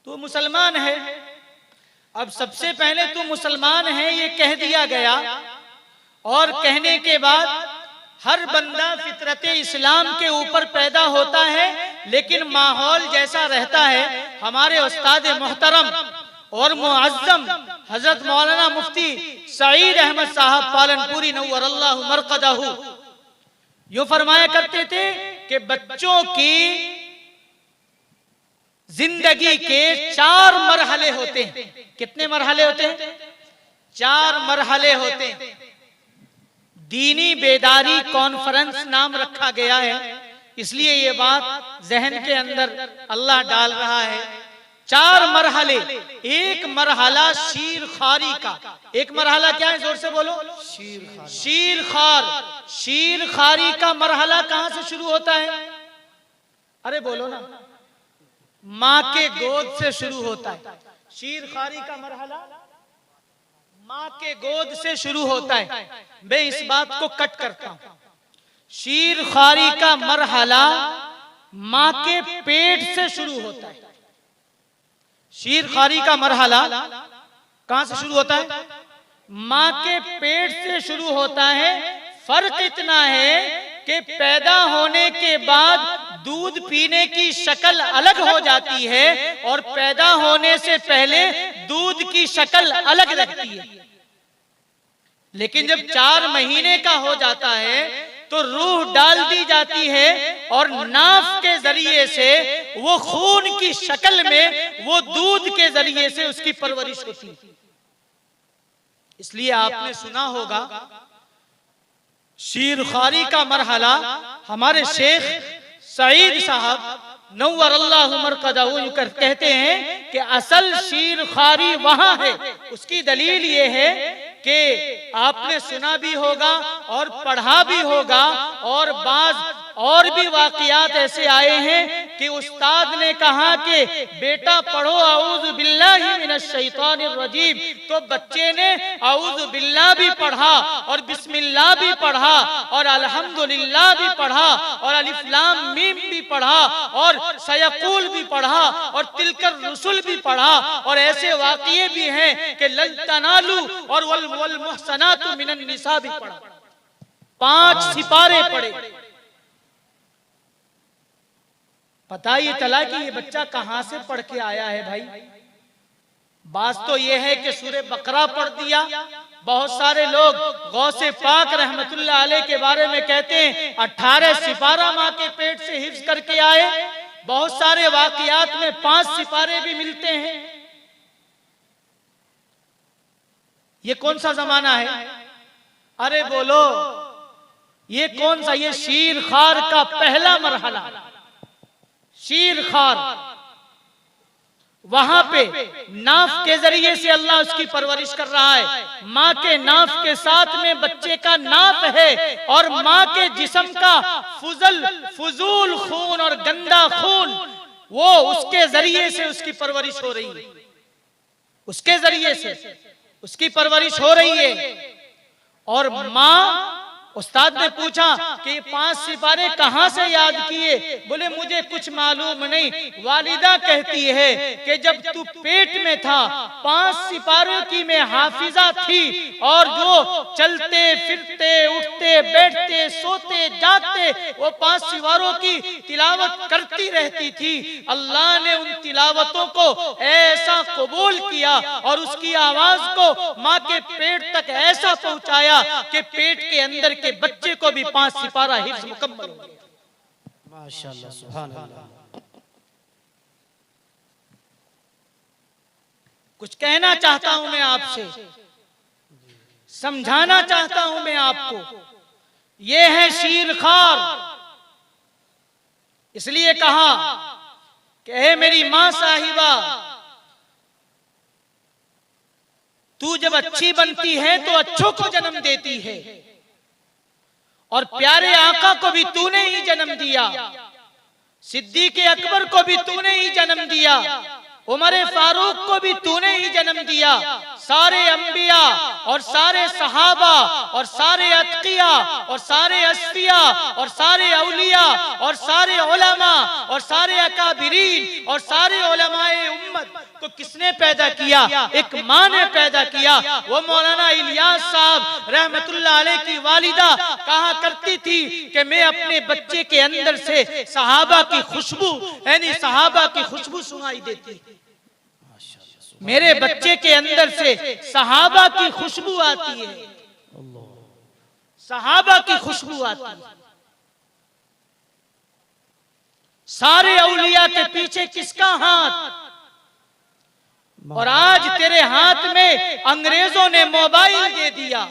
तू मुसलमान है। अब सबसे पहले तू मुसलमान है ये कह दिया गया, और कहने के बाद हर बंदा फितरत इस्लाम के ऊपर पैदा होता है, लेकिन माहौल जैसा रहता है। हमारे उस्ताद मोहतरम और मुअज्जम हजरत मौलाना मुफ्ती सईद अहमद साहब पालनपुरी नव्वर अल्लाहु मरकदहू यूं फरमाया करते थे कि बच्चों की जिंदगी के 4 मरहले होते हैं। कितने मरहले होते हैं? 4 मरहले होते हैं। दीनी बेदारी कॉन्फ्रेंस नाम रखा गया है, इसलिए ये बात जहन के अंदर अल्लाह डाल रहा है। 4 मरहले। एक मरहला शीर खारी का। एक मरहला क्या है? जोर से बोलो। शीर खार। शीर खारी का मरहला कहां से शुरू होता है? अरे बोलो ना। माँ के गोद से शुरू होता है। शीर खारी का मरहला माँ के गोद से शुरू होता है। मैं इस बात को कट करता हूं। शीर खारी का मरहला माँ के पेट से शुरू होता है। शीर खारी का मरहला कहां से शुरू होता है? माँ के पेट से शुरू होता है। फर्क इतना है कि पैदा होने के बाद दूध पीने की शक्ल अलग हो जाती है, और पैदा होने से पहले दूध की शक्ल अलग लगती है। लेकिन जब 4 महीने का हो जाता है तो रूह डाल दी जाती है, और नाफ के जरिए से वो खून की शक्ल में वो दूध के जरिए से उसकी परवरिश होती है। इसलिए आपने सुना होगा शीर खारी का मरहला हमारे शेख सईद साहब नव्वर अल्लाहु मरकदहू कहते हैं कि असल शीर खारी वहां है। उसकी दलील ये है कि आपने सुना भी होगा और पढ़ा भी होगा, और बाज और भी वाकयात ऐसे आए हैं कि उस्ताद ने कहा कि बेटा पढ़ो औज़ु बिल्लाहि मिनश शैतानिर रजीम, तो बच्चे ने औज़ु बिल्लाह भी पढ़ा और बिस्मिल्लाह भी पढ़ा और अल्हम्दुलिल्लाह भी पढ़ा और अलिफ लाम मीम भी पढ़ा और सयकूल भी पढ़ा और तिलकर रुसुल भी पढ़ा। और ऐसे वाक़ये भी हैं कि लन तनालू और वल मुहसनातु मिनन निसा भी पढ़ा। 5 सिपारे पढ़े। पता ही चला कि ये बच्चा कहां से पढ़ के आया है भाई। बात तो ये है कि सूरह बकरा पढ़ दिया। बहुत सारे लोग गौसे पाक रहमतुल्लाह अलैह के बारे में कहते हैं 18 सिपारा माँ के पेट से हिफ्ज करके आए। बहुत सारे वाकयात में 5 सिपारे भी मिलते हैं। ये कौन सा जमाना है? अरे बोलो, ये कौन सा? ये शीर खार का पहला मरहला। शीर खार वहां पे नाफ के जरिए से अल्लाह उसकी परवरिश कर रहा है। माँ के नाफ के साथ में बच्चे का नाफ है, और माँ के जिस्म का फुजूल खून और गंदा खून वो उसके जरिए से उसकी परवरिश हो रही है। उसके जरिए से उसकी परवरिश हो रही है। और माँ, उस्ताद ने पूछा कि 5 सिपारे कहां से याद किए? बोले मुझे कुछ मालूम नहीं। वालिदा कहती है कि जब तू पेट में था 5 सिपारों की मैं हाफिजा थी, और जो चलते फिरते उठते बैठते सोते जागते वो 5 सिपारों की तिलावत करती रहती थी। अल्लाह ने उन तिलावतों को ऐसा कबूल किया और उसकी आवाज को माँ के पेट तक ऐसा पहुंचाया कि पेट के अंदर के बच्चे को भी 5 सिपारा हिफ्ज मुकम्मल हो गया। माशाअल्लाह, सुभान अल्लाह। कुछ कहना चाहता हूं मैं आपसे, समझाना चाहता हूं मैं आपको। ये है शीर खार। इसलिए कहा कि हे मेरी मां साहिबा, तू जब अच्छी बनती है तो अच्छों को जन्म देती है, और प्यारे आका को भी तूने ही जन्म दिया, सिद्दीक़ अकबर को भी तूने ही जन्म दिया, उमर फारूक को भी तूने ही जन्म दिया, सारे अंबिया और सारे सहाबा और सारे अतकिया और सारे अस्फिया और सारे औलिया और सारे उलमा और सारे अकाबिरीन और सारे उलमाए उम्मत को किसने पैदा किया? एक माँ ने पैदा किया। वो मौलाना इलियास साहब रहमतुल्लाह अलैह की वालिदा कहा करती थी कि मैं अपने बच्चे के अंदर से सहाबा की खुशबू, यानी सहाबा की खुशबू सुनाई देती, मेरे बच्चे के अंदर से सहाबा की खुशबू आती है, सहाबा की खुशबू आती है। सारे औलिया के पीछे किसका हाथ? और आज तेरे हाथ में अंग्रेजों ने मोबाइल दे दिया।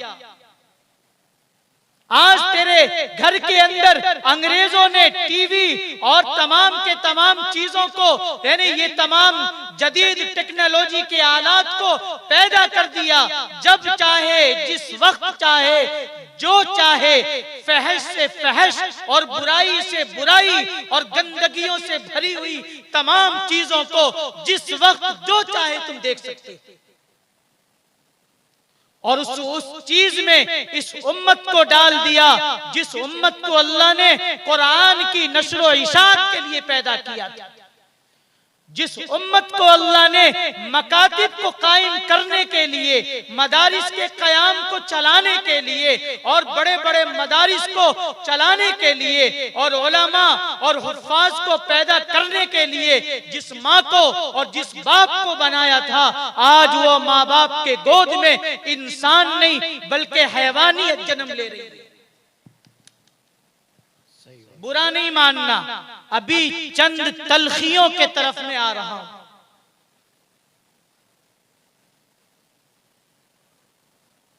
आज तेरे घर के अंदर अंग्रेजों ने टीवी और तमाम के तमाम चीजों को, यानी ये तमाम जदीद टेक्नोलॉजी के आलात को पैदा कर दिया। जब चाहे, जिस वक्त चाहे, जो चाहे, फहश से फहश और बुराई से बुराई और गंदगियों से भरी हुई तमाम चीजों को जिस वक्त जो चाहे तुम देख सकते। और उस चीज में इस उम्मत को डाल दिया जिस उम्मत को अल्लाह ने कुरान की नशर इशाअत के लिए पैदा किया था, जिस उम्मत को अल्लाह ने मकातिब को कायम करने के लिए, मदारिस के कयाम को चलाने के लिए और बड़े बड़े मदारिस को चलाने के लिए और उलमा और हुफ्फाज को पैदा करने के लिए जिस माँ को और जिस बाप को बनाया था, आज वो माँ बाप के गोद में इंसान नहीं बल्कि हैवानियत जन्म ले रही है। बुरा नहीं मानना, अभी चंद तलखियों के तरफ में आ रहा हूं।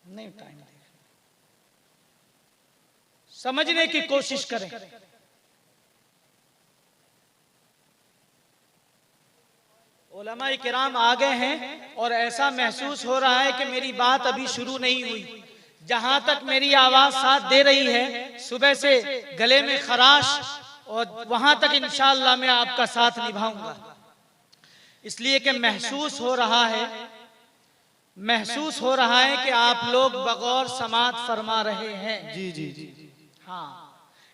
नहीं, टाइम समझने की कोशिश करें। उलमाए किराम आ गए हैं और ऐसा महसूस हो रहा है कि मेरी बात अभी शुरू नहीं हुई। जहां तक मेरी आवाज साथ दे रही है, सुबह से गले में खराश, और वहां तक इंशाअल्लाह मैं आपका साथ निभाऊंगा। इसलिए कि महसूस हो रहा है कि आप लोग बगौर समात फरमा रहे हैं। जी जी जी। हाँ,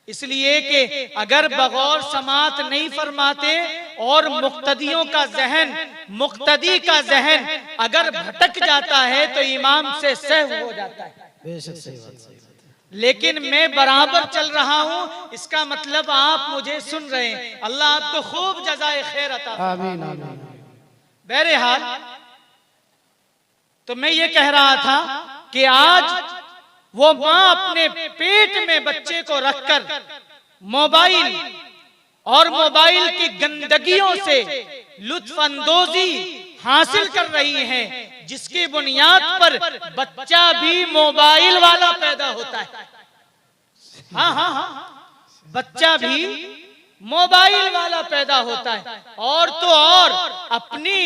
इसलिए कि अगर बगौर समात नहीं फरमाते और मुक्तदियों का जहन, मुक्तदी का जहन अगर भटक जाता है तो इमाम से सहव हो जाता है। बेशक सही बात, सही बात। लेकिन मैं बराबर चल रहा हूं, इसका मतलब आप मुझे सुन रहे हैं। अल्लाह आपको खूब जज़ाए खैर अता फरमाए। आमीन आमीन। बहरहाल, तो मैं ये कह रहा था कि आज वो माँ अपने पेट में बच्चे को रखकर मोबाइल और मोबाइल की गंदगियों से लुत्फ अंदोजी हासिल कर रही हैं, जिसकी बुनियाद पर बच्चा भी मोबाइल वाला पैदा होता है। हाँ, बच्चा भी मोबाइल वाला पैदा होता है। और तो और अपनी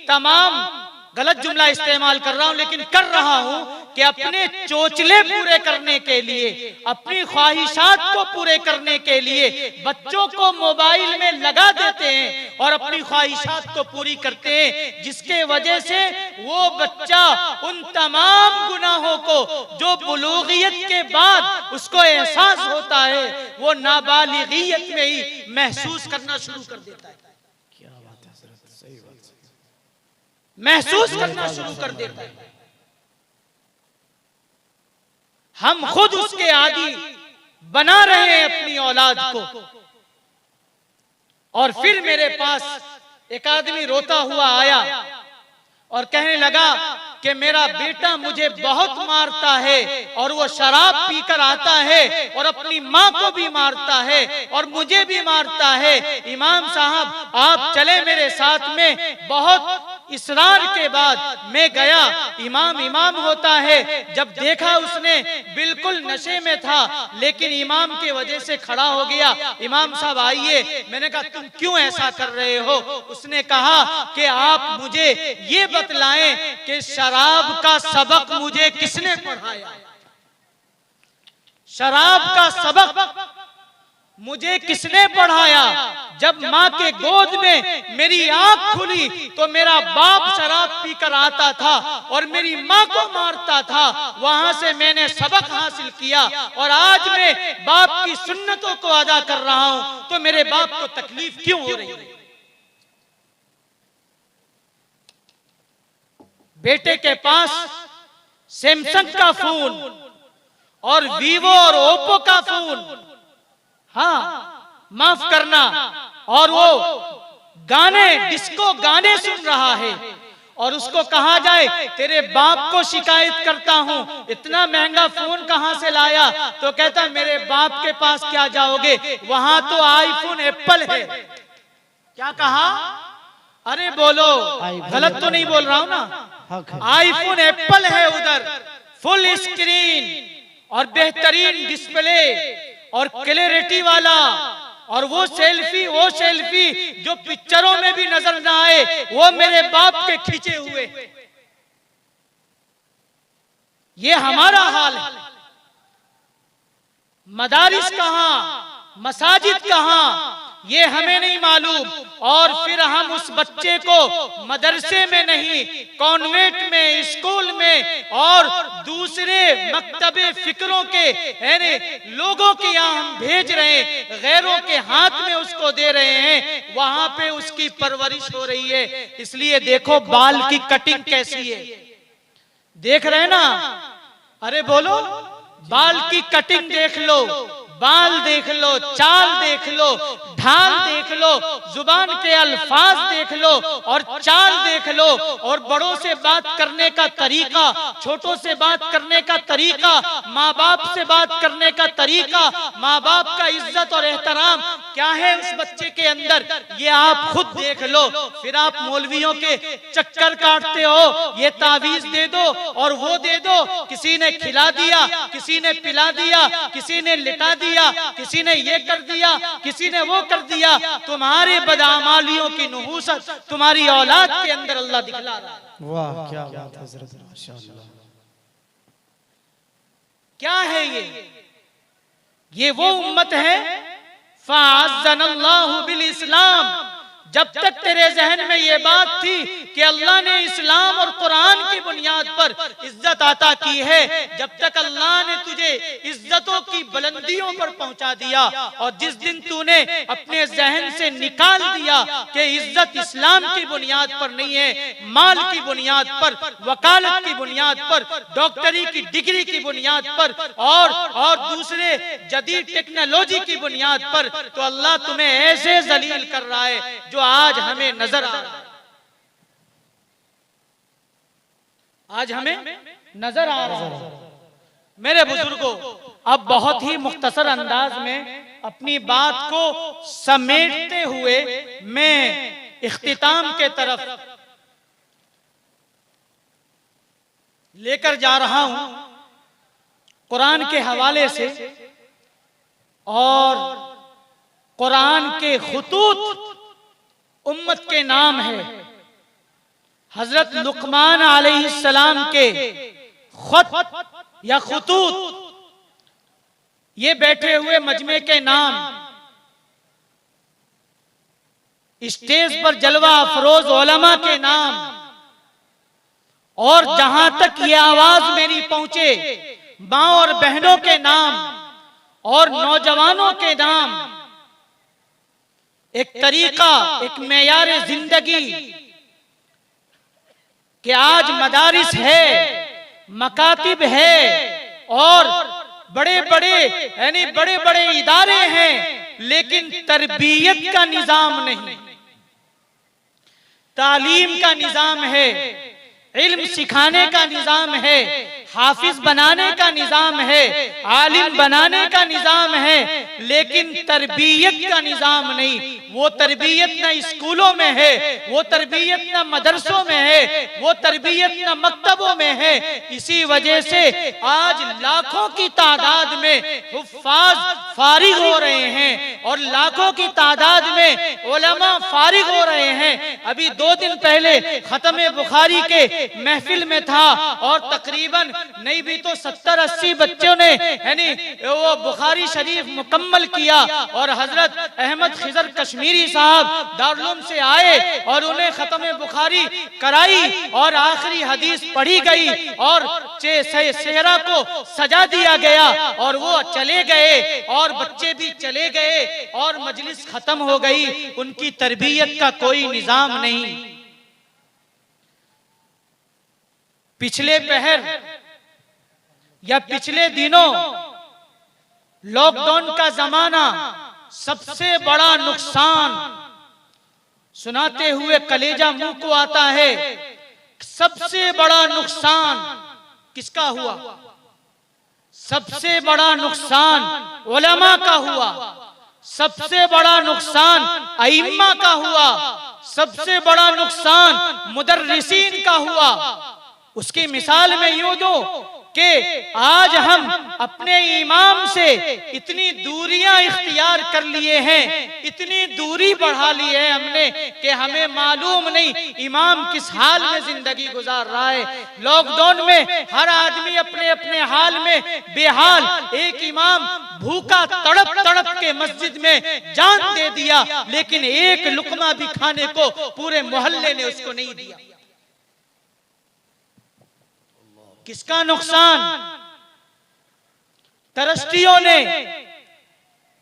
तमाम, गलत जुमला इस्तेमाल कर रहा हूं लेकिन कर रहा हूं, कि अपने चोचले पूरे करने के लिए, अपनी ख्वाहिशात को पूरे करने के लिए बच्चों को मोबाइल में लगा देते हैं और अपनी ख्वाहिशात को पूरी करते हैं, जिसके वजह से वो बच्चा उन तमाम गुनाहों को जो बुलूगियत के बाद उसको एहसास होता है, वो नाबालिगियत में ही महसूस करना शुरू कर देता है। क्या बात है हज़रत, सही बात, महसूस करना शुरू कर देता है। हम खुद उसके आदी बना रहे हैं अपनी औलाद को। और फिर मेरे पास एक आदमी रोता हुआ आया और कहने लगा कि मेरा बेटा मुझे बहुत मारता है और वो शराब पीकर आता है और अपनी माँ को भी मारता है और मुझे भी मारता है। इमाम साहब, आप चले मेरे साथ में। बहुत इसरार के बाद मैं गया। इमाम होता है। जब देखा उसने बिल्कुल नशे में था, लेकिन इमाम की वजह से खड़ा हो गया। इमाम साहब आइए। मैंने कहा तुम क्यों ऐसा कर रहे हो? उसने कहा कि आप मुझे ये बतलाएं कि शराब का सबक मुझे किसने पढ़ाया? शराब का सबक मुझे किसने पढ़ाया? जब माँ के गोद में मेरी आंख खुली तो मेरा बाप शराब पीकर आता था और मेरी माँ को मारता था। वहां से मैंने सबक हासिल किया और आज मैं बाप की सुन्नतों को अदा कर रहा हूं, तो मेरे बाप को तकलीफ क्यों हो रही है? बेटे के पास सैमसंग का फोन और वीवो और ओप्पो का फोन, हाँ माफ करना, और वो गाने, डिस्को गाने सुन रहा है और उसको कहा जाए तेरे बाप को शिकायत करता हूं, इतना महंगा फोन कहां से लाया? तो कहता मेरे बाप के पास क्या जाओगे, वहां तो आईफोन एप्पल है। क्या कहा? अरे बोलो, गलत तो नहीं बोल रहा हूं ना? आईफोन एप्पल है उधर, फुल स्क्रीन और बेहतरीन डिस्प्ले और क्लैरिटी वाला, और वो सेल्फी जो पिक्चरों में भी नजर ना आए, वो मेरे बाप के खींचे हुए। ये हमारा हाल है। मदारिस कहां, मसाजिद कहां, ये हमें नहीं मालूम। और फिर हम उस बच्चे को मदरसे में नहीं, कॉन्वेंट में, स्कूल में और दूसरे मकतबे फिक्रों के लोगों के यहाँ हम भेज रहे हैं, गैरों के हाथ में उसको दे रहे हैं, वहां पे उसकी परवरिश हो रही है। इसलिए देखो बाल की कटिंग कैसी है, देख रहे हैं ना? अरे बोलो, बाल की कटिंग देख लो, बाल देख लो, चाल देख लो, ढाल देख लो, जुबान के अल्फाज देख लो और चाल देख लो, और बड़ों से बात करने का तरीका, छोटों से बात करने का तरीका, माँ बाप से बात करने का तरीका, माँ बाप का इज्जत और एहतराम क्या है उस बच्चे के अंदर, ये आप खुद देख लो। फिर आप मौलवियों के चक्कर काटते हो, ये तावीज दे दो और वो दे दो, किसी ने खिला दिया, किसी ने पिला दिया, किसी ने लिटा दिया, किसी ने ये कर दिया, किसी ने वो कर दिया। तुम्हारे बदआमालियों की नुहूसत तुम्हारी औलाद के अंदर अल्लाह दिखला रहा है। वाह क्या बात है हज़रत, माशाअल्लाह। क्या है ये वो उम्मत है फ़अज़्ज़नल्लाहु बिल इस्लाम। जब तक तेरे जहन में ये बात थी कि अल्लाह ने इस्लाम और कुरान की बुनियाद पर इज्जत अता की है, जब तक अल्लाह ने तुझे इज्जतों की बुलंदियों पर पहुंचा दिया, और जिस दिन तूने अपने जहन से निकाल दिया कि इज्जत इस्लाम की बुनियाद पर नहीं है, माल की बुनियाद पर, वकालत की बुनियाद पर, डॉक्टरी की डिग्री की बुनियाद पर और दूसरे जदीद टेक्नोलॉजी की बुनियाद पर, तो अल्लाह तुम्हें ऐसे जलील कर रहा है जो आज हमें नजर आ रहा है। आज हमें नजर आ रहा है। मेरे बुजुर्गों, अब बहुत ही मुख्तसर अंदाज में अपनी बात को समेटते हुए मैं इख्तिताम के तरफ लेकर जा रहा हूं कुरान के हवाले से, और कुरान के खुतूत उम्मत के नाम है। हजरत लुकमान अलैहिस्सलाम के खुत या खुतूत, ये बैठे हुए मजमे के नाम, स्टेज पर जलवा अफरोज उलमा के नाम, और जहां तक ये आवाज मेरी पहुंचे, मां और बहनों के नाम और नौजवानों के नाम, एक तरीका, एक मेयार जिंदगी कि आज मदारिस है, मकातिब है और बड़े बड़े इदारे हैं, लेकिन तरबियत का निजाम नहीं, तालीम का निजाम है, इल्म सिखाने का निजाम है, हाफिज बनाने का निजाम है, आलिम बनाने का निजाम है, लेकिन तरबियत का निजाम नहीं। वो तरबियत न स्कूलों में है, वो तरबियत न मदरसों में है, वो तरबियत न मकतबों में है। इसी वजह से आज लाखों की तादाद में हुफ्फाज फारिग हो रहे हैं और लाखों की तादाद में उलमा फारिग हो रहे हैं। अभी 2 दिन पहले खत्म बुखारी के महफिल में था और तकरीबन नहीं भी तो 70-80 बच्चों ने यानी वो बुखारी शरीफ मुकम्मल किया और हजरत अहमद खिजर कश्मीरी साहब दारुल से आए और उन्हें खत्म बुखारी कराई और आखिरी हदीस पढ़ी गई और सेहरा को सजा दिया गया और वो चले गए और बच्चे भी चले गए और मजलिस खत्म हो गई। उनकी तरबियत का कोई निजाम नहीं। पिछले पहर या पिछले दिनों लॉकडाउन का जमाना, सबसे बड़ा नुकसान सुनाते हुए कलेजा मुंह को आता है। सबसे बड़ा नुकसान किसका हुआ? सबसे बड़ा नुकसान उलमा का हुआ, सबसे बड़ा नुकसान अइम्मा का हुआ, सबसे बड़ा नुकसान मुदर्रिसीन का हुआ। उसकी मिसाल में यूं दूं कि आज हम अपने इमाम से इतनी दूरियां इख्तियार कर लिए हैं, इतनी दूरी बढ़ा ली है हमने कि हमें मालूम नहीं इमाम किस हाल में जिंदगी गुजार रहा है। लॉकडाउन में हर आदमी अपने अपने हाल में बेहाल, एक इमाम भूखा तड़प तड़प के मस्जिद में जान दे दिया, लेकिन एक लुकमा भी खाने को पूरे मोहल्ले ने उसको नहीं दिया। किसका नुकसान? ट्रस्टियों ने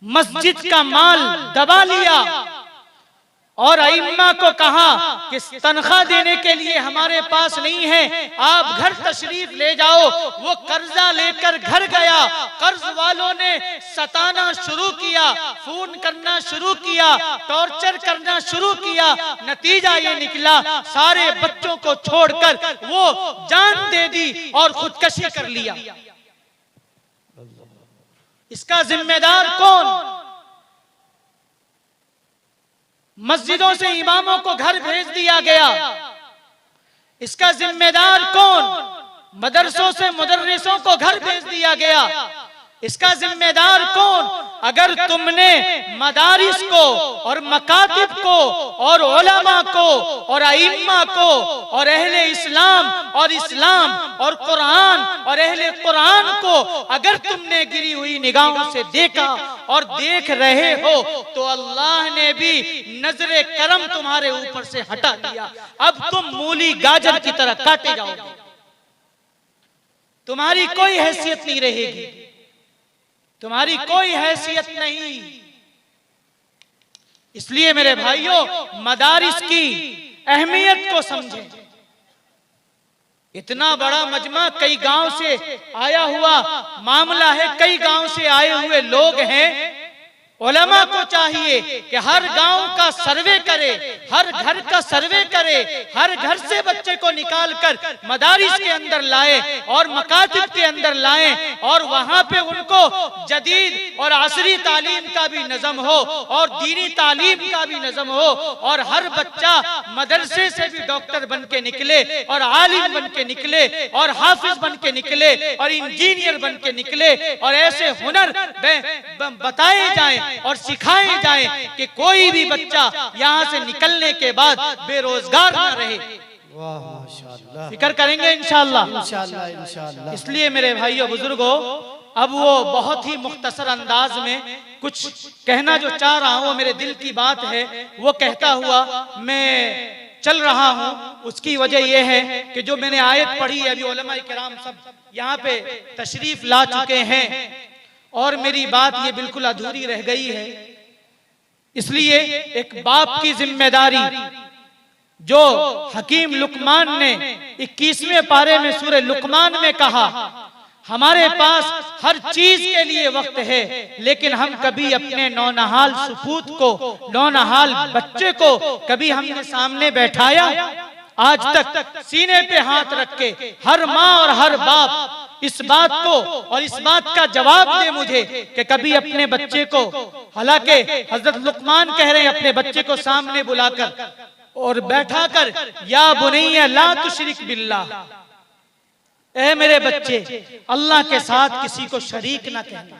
मस्जिद का माल दबा लिया और अइम्मा को कहा कि तनख्वाह देने के लिए हमारे पास नहीं है, आप घर तशरीफ ले जाओ। वो कर्जा लेकर घर गया, कर्ज वालों ने सताना शुरू किया, फोन करना शुरू किया, टॉर्चर करना शुरू किया। नतीजा ये निकला सारे बच्चों को छोड़कर वो जान दे दी और खुदकशी कर लिया। इसका जिम्मेदार कौन? मस्जिदों से इमामों को घर भेज दिया गया। इसका जिम्मेदार कौन? मदरसों से मुदर्रिसों को घर भेज दिया गया। इसका जिम्मेदार कौन? अगर तुमने मदारिस को और मकातिब को और उलमा को और अइम्मा को और अहले इस्लाम और इस्लाम और कुरान और अहले कुरान को अगर तुमने गिरी हुई निगाहों से देखा और देख रहे हो तो अल्लाह ने भी नजरे करम तुम्हारे ऊपर से हटा दिया। अब तुम मूली गाजर की तरह काटे जाओगे, तुम्हारी कोई हैसियत नहीं रहेगी, तुम्हारी कोई हैसियत नहीं। इसलिए मेरे भाइयों, मदारिस की अहमियत को समझें। इतना बड़ा मजमा, कई गांव से आया हुआ मामला है, कई गांव से आए हुए लोग हैं। उलमा को चाहिए कि हर गांव का सर्वे करे, हर घर का सर्वे करे, हर घर से बच्चे को निकाल कर मदारिस के अंदर लाए और मकातिब के अंदर लाए और वहां पे उनको जदीद और असरी तालीम का भी नज़म हो और दीनी तालीम का भी नज़म हो और हर बच्चा मदरसे से भी डॉक्टर बन के निकले और आलिम बन के निकले और हाफिज बन के निकले और इंजीनियर बन के निकले और ऐसे हुनर बताए जाएं और सिखाए जाए कि कोई भी बच्चा यहाँ से निकलने के बाद बेरोजगार न रहे। वाह माशाअल्लाह, फिक्र करेंगे इंशाअल्लाह। इंशाअल्लाह इंशाअल्लाह। इसलिए मेरे भाइयों बुजुर्गों, अब वो बहुत ही मुख्तसर अंदाज में कुछ कहना जो चाह रहा हूँ, वो मेरे दिल की बात है, वो कहता हुआ मैं चल रहा हूँ। उसकी वजह यह है कि जो मैंने आयत पढ़ी है, अभी उलमा किराम सब यहाँ पे तशरीफ ला चुके हैं और मेरी बात ये बिल्कुल अधूरी रह गई है। इसलिए एक बाप की जिम्मेदारी जो हकीम लुकमान ने 21वें पारे में सूरह लुकमान में कहा, हमारे पास हर चीज के लिए वक्त है, लेकिन हम कभी अपने नौनहाल सुपूत को, नौनहाल बच्चे को कभी हमने सामने बैठाया? आज तक सीने पे हाथ रख के हर माँ और हर बाप इस बात को और इस बात का जवाब दे मुझे कि कभी अपने बच्चे को, हालांकि हजरत लुकमान कह रहे हैं अपने बच्चे को सामने बुलाकर और बैठाकर, या बुनैया ला तुशरिक बिल्लाह, ऐ मेरे बच्चे अल्लाह के साथ किसी को शरीक ना कहना,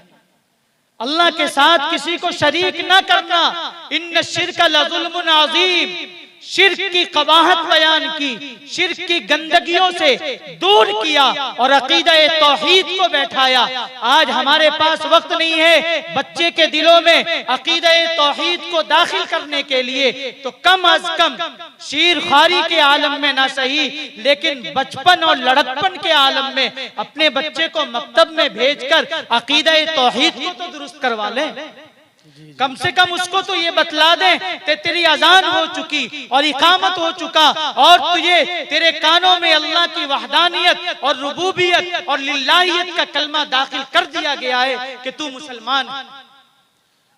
अल्लाह के साथ किसी को शरीक ना करना। इन्न शिर्क लज़ुल्मुन अज़ीम, शिर्क की कबाहत बयान की, शिर्क की गंदगियों से दूर किया और अकीदा तौहीद को बैठाया। आज हमारे पास वक्त नहीं है बच्चे के दिलों में अकीदा तौहीद को दाखिल करने के लिए, तो कम अज कम शीरखारी के आलम में ना सही, लेकिन बचपन और लड़कपन के आलम में अपने बच्चे को मकतब में भेजकर अकीदा तौहीद को तो दुरुस्त करवा लें। कम से कम उसको तो ये बतला दें कि तेरी अजान हो चुकी और इकामत हो चुका और तुझे तेरे कानों में अल्लाह की वहदानियत और रुबूबियत और लिल्लाहियत का कलमा दाखिल कर दिया गया है कि तू मुसलमान है।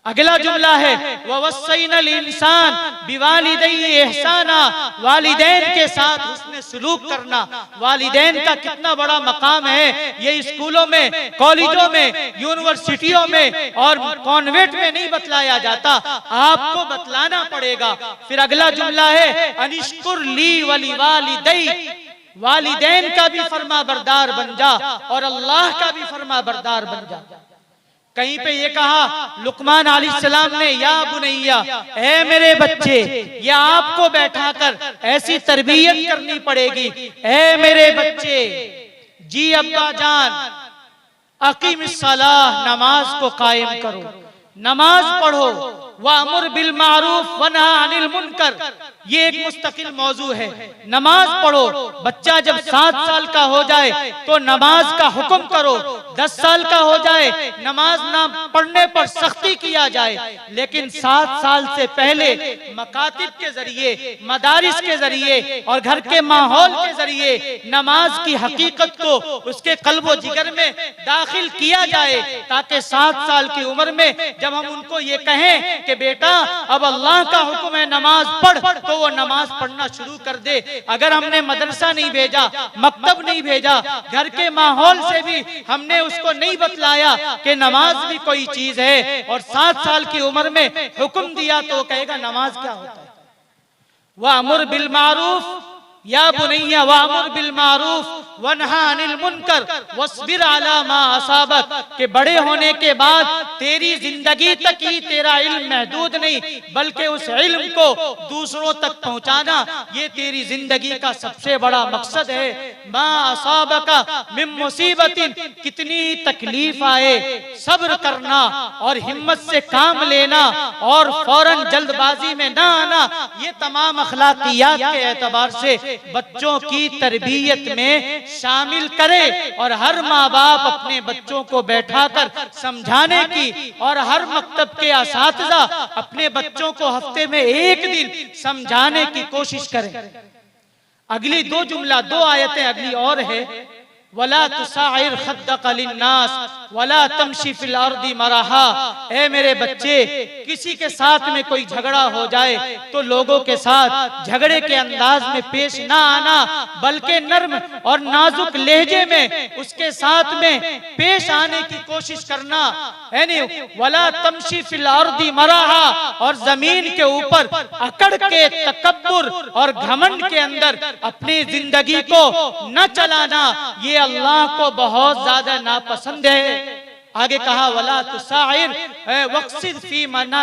अगला जुमला है ववस्सैनल इंसान बिवालिदैहि एहसाना, वालिदैन के साथ हुस्न सुलूक करना। वालिदैन का कितना बड़ा मकाम है, ये स्कूलों में, कॉलेजों में, यूनिवर्सिटियों में और कॉन्वेंट में नहीं बतलाया जाता, आपको बतलाना पड़ेगा। फिर अगला जुमला है अनिश्कुर ली वली वालिदै, वालिदैन का भी फरमा बरदार बन जा और अल्लाह का भी फरमा बरदार बन जा। कहीं पे ये कहा लुकमान अलैहिस्सलाम ने, या बुनैया, ऐ मेरे बच्चे, या आपको बैठाकर ऐसी तरबियत करनी पड़ेगी, ऐ मेरे बच्चे, जी अब्बा जान, अकीमिस सलाह, नमाज को कायम करो, नमाज पढ़ो, वामुर बिल मारूफ वनहा अनिल मुनकर, ये एक मुस्तकिल मौजू है। नमाज पढ़ो, बच्चा जब 7 साल का हो जाए तो नमाज का हुक्म करो, 10 साल का हो जाए नमाज ना पढ़ने पर सख्ती किया जाए, लेकिन 7 साल से पहले मकातिब के जरिए, मदारिस के जरिए और घर के माहौल के जरिए नमाज की हकीकत को उसके कल्बो जिगर में दाखिल किया जाए, ताकि 7 साल की उम्र में जब हम उनको ये कहें कि बेटा अब अल्लाह का हुक्म है नमाज पढ़, तो वो नमाज पढ़ना शुरू कर दे। अगर हमने मदरसा नहीं भेजा, मकतब नहीं भेजा, घर के माहौल से भी हमने उसको नहीं बतलाया कि नमाज भी कोई चीज है और 7 साल की उम्र में हुक्म दिया, तो वो कहेगा नमाज क्या होता है। वामुर बिल मारूफ, या बुनैया वामुर बिल मारूफ वनहा अनिल मुनकर वस्बिर अला मा असाबक, के बड़े होने के बाद तेरी जिंदगी तक ही तेरा इल्म महदूद नहीं, बल्कि उस इल्म को दूसरों तक पहुंचाना, ये तेरी जिंदगी का सबसे बड़ा मकसद है। मा असाबका मिन मुसीबतिन, कितनी ही तकलीफ आए सब्र करना और हिम्मत से काम लेना और फौरन जल्दबाजी में ना आना, ये तमाम अखलाकियात के एतबार से बच्चों की तरबियत में शामिल करे। और हर माँ बाप अपने बच्चों को बैठाकर समझाने की और हर मकतब के असातिज़ा अपने बच्चों को हफ्ते में 1 दिन समझाने की कोशिश करें। अगली 2 आयतें अगली और है, वला तुसाइर खद्दक लिन्नास वला तमशी फिल अर्दी मराहा, ऐ मेरे बच्चे, किसी के साथ में कोई झगड़ा हो जाए तो लोगों के साथ झगड़े के अंदाज में पेश ना आना, बल्कि नर्म और नाजुक लहजे में उसके साथ में पेश आने की कोशिश करना। यानी वला तमशी फिल अर्दी मराहा, और जमीन के ऊपर अकड़ के तकब्बुर और घमंड के अंदर अपनी जिंदगी को न चलाना, ये अल्लाह को बहुत ज्यादा नापसंद है। आगे कहा वला तुसाइर वक्सिद फी मना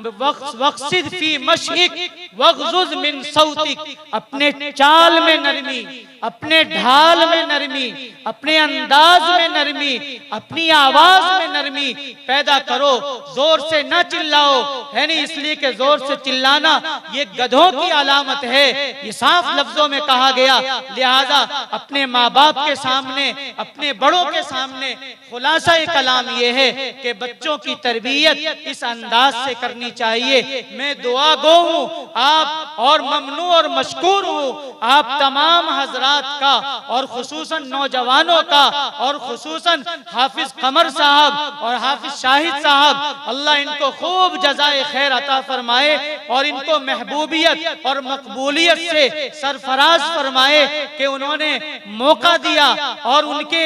वक्सिद फी मशहिक वगजुज मिन सौतिक, अपने चाल में नरमी, अपने ढाल में नरमी, अपने अंदाज में नरमी, अपनी आवाज में नरमी पैदा करो, जोर से न चिल्लाओ। है नहीं, इसलिए कि जोर से चिल्लाना ये गधों की अलामत है, ये साफ लफ्जों में कहा गया। लिहाजा अपने माँ बाप के सामने, अपने बड़ों के सामने खुलासा कलाम ये है कि बच्चों की तरबियत इस अंदाज से करनी चाहिए। मैं दुआ गो हूँ आप और ममनू और मशकूर हूँ आप तमाम हजरात हजरात का और खुसूसन नौजवानों का और खुसूसन हाफिज कमर साहब और हाफिज शाहिद साहब, अल्लाह इनको खूब जज़ाए खैर अता फरमाए और इनको महबूबियत और मकबूलियत से सरफराज फरमाए कि उन्होंने मौका दिया और उनके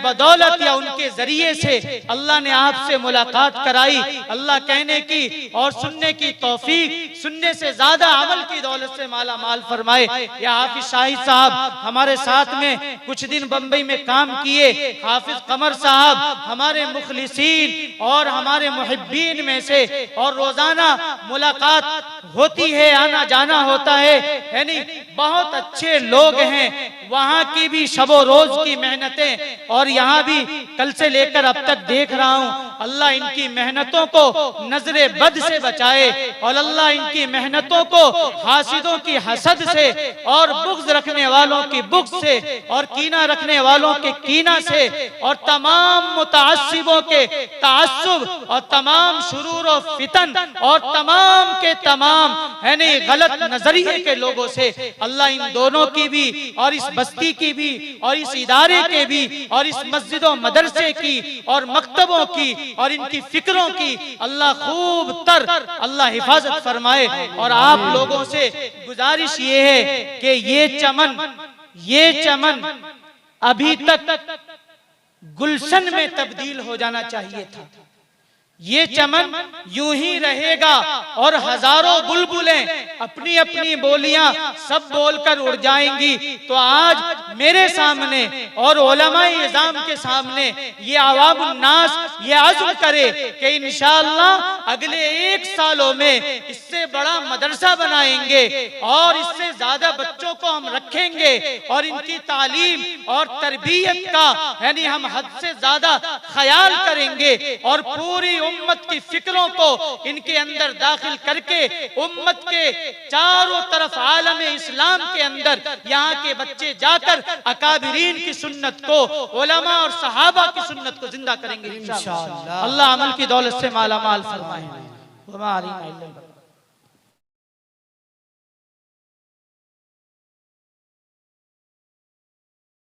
बदौलत या उनके जरिए से अल्लाह ने आपसे मुलाकात कराई। अल्लाह कहने की और सुनने की तौफीक, सुनने से ज्यादा अमल की दौलत से माला माल फरमाए। या हाफिज शाहिद साहब हमारे साथ में कुछ दिन बंबई में काम किए, हाफिज कमर साहब हमारे मुखलिसीन और हमारे मुहिब्बीन में से, और रोजाना मुलाकात होती है, आना जाना होता है, यानी बहुत अच्छे लोग हैं। वहाँ की भी शबो रोज की मेहनतें और यहाँ भी कल से लेकर अब तक देख रहा हूँ, अल्लाह इनकी मेहनतों को नजरे बद से बचाए और अल्लाह इनकी मेहनतों को हासिदों की हसद से और बुग़्ज़ रखने वालों की बुग़्ज़ से और कीना रखने वालों के कीना से और तमाम मुतअस्सिबों के तअस्सुब और तमाम शुरूर और फितन और तमाम के तमाम यानी गलत नजरिए के लोगों से अल्लाह इन दोनों की भी और इस बस्ती की भी और इस इदारे के भी और इस मस्जिदों मदरसे की और मकतबों की और इनकी फिक्रों की अल्लाह खूब तर अल्लाह हिफाजत फरमाए। और आप लोगों से गुजारिश ये है कि ये चमन अभी तक गुलशन में तब्दील हो जाना चाहिए था। ये चमन यूं ही रहेगा और हजारों बुलबुलें अपनी अपनी बोलियां सब बोलकर उड़ जाएंगी। तो आज मेरे सामने और उलमाए इज़ाम के सामने ये आवाम नास ये अज़्म करे कि इंशाअल्लाह अगले 1 सालों में इससे बड़ा मदरसा बनाएंगे और इससे ज्यादा बच्चों को हम रखेंगे और इनकी तालीम और तरबियत का यानी हम हद से ज्यादा ख्याल करेंगे और पूरी उम्मत की फिक्रों को इनके अंदर दाखिल करके उम्मत के चारों तरफ आलम इस्लाम के अंदर यहाँ के बच्चे जाकर अकाबिरीन की सुन्नत को, उलमा और सहाबा की सुन्नत को जिंदा करेंगे इंशाअल्लाह। अल्लाह अमल की दौलत से माला माल फरमाए।